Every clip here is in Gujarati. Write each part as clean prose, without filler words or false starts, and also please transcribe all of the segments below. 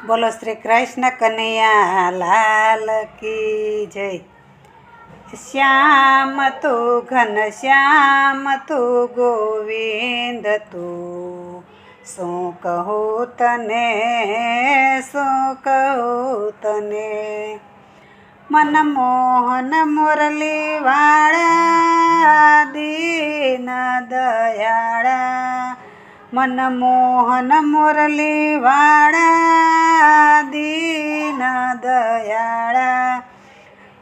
બોલો શ્રી કૃષ્ણ કનૈયા લાલ કી જય। શ્યામ તું ઘન શ્યામ તું ગોવિંદ તું, શું કહું તને શું કહું તને। મનમોહન મુરલી વાળા દીન દયાળા, મનમોહન મુરલી વાળા દીન દયાળા,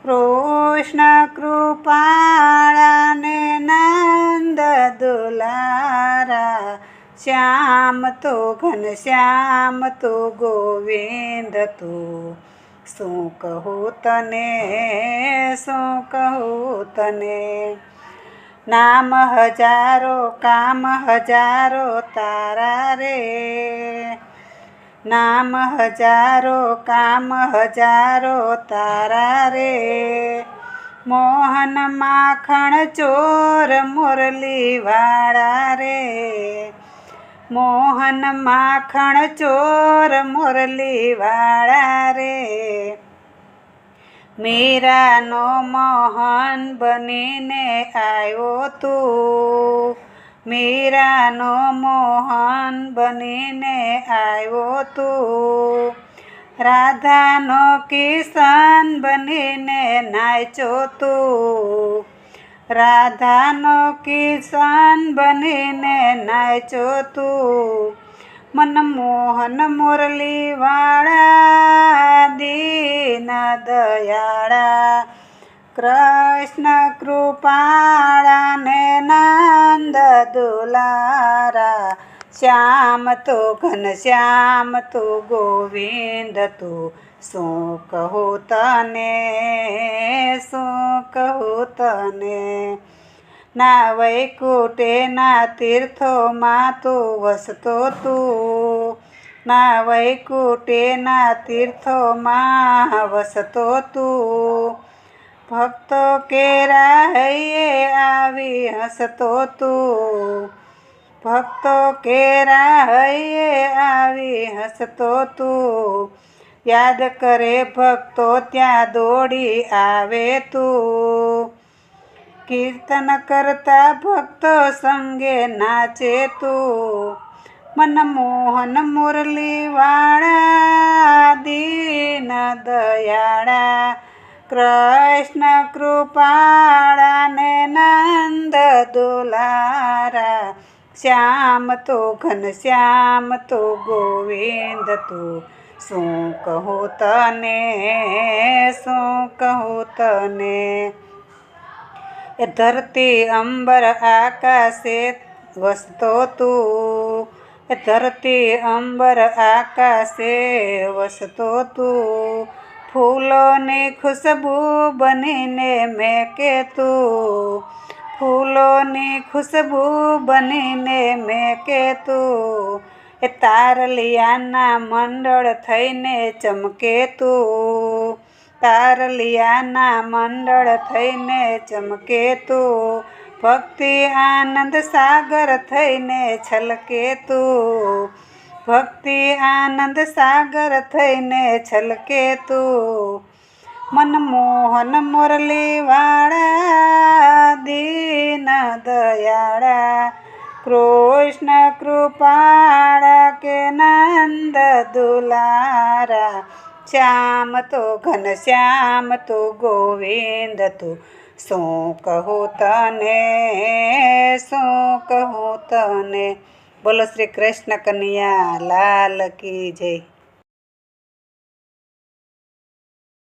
કૃષ્ણ કૃપાળા ને નંદ દુલારા। શ્યામ તું ઘન શ્યામ તું ગોવિંદ તું, શું કહું તને શું કહું તને। નામ હજારો કામ હજારો તારા રે, નામ હજારો કામ હજારો તારા રે। મોહન માખણ ચોર મુરલી વાળા રે, મોહન માખણ ચોર મુરલી વાળા રે। મીરાનો મોહન બનીને આવ્યો તું, મીરાનો મોહન બનીને આવ્યો તું। રાધાનો કિશન બનીને નાચ્યો તું, રાધાનો કિશન બનીને નાચ્યો તું। મનમોહન મુરલી વાળા દીન દયાળા, કૃષ્ણ કૃપાળા ને નંદ દુલારા। શ્યામ તું ઘન શ્યામ તું ગોવિંદ તું, શું કહું તને શું કહું તને। ના વૈકુંઠે ના તીર્થોમાં તું વસતો તું, ના વૈકુંઠે ના તીર્થોમાં વસતો તું। ભક્તો કેરા હૈયે આવી હસતો તું, ભક્તો કેરા હૈયે આવી હસતો તું। યાદ કરે ભક્તો ત્યાં દોડી આવે તું, કીર્તન કરતા ભક્તો સંગે નાચે તું। મનમોહન મુરલી વાળા દીન દયાળા, કૃષ્ણ કૃપાળા ને નંદ દુલારા। શ્યામ તું ઘન શ્યામ તું ગોવિંદ તું, શું કહું તને શું કહું તને। એ ધરતી અંબર આકાશે વસતો તું, એ ધરતી અંબર આકાશે વસતો તું। ફૂલોની ખુશ્બુ બનીને મહેકે તું, ફૂલોની ખુશ્બુ બનીને મહેકે તું। એ તારલિયાના મંડળ થઈને ચમકે તું, તારલિયાના મંડળ થઈને ચમકે તું। ભક્તિ આનંદ સાગર થઈને છલકે તું, ભક્તિ આનંદ સાગર થઈને છલકે તું। મનમોહન મુરલી વાળા દીન દયાળા, કૃષ્ણ કૃપાળા કે નંદ દુલારા। શ્યામ તું ઘન શ્યામ તું ગોવિંદ તું, શું કહું તને શું કહું તને। બોલો શ્રી કૃષ્ણ કનૈયા લાલ કી જય।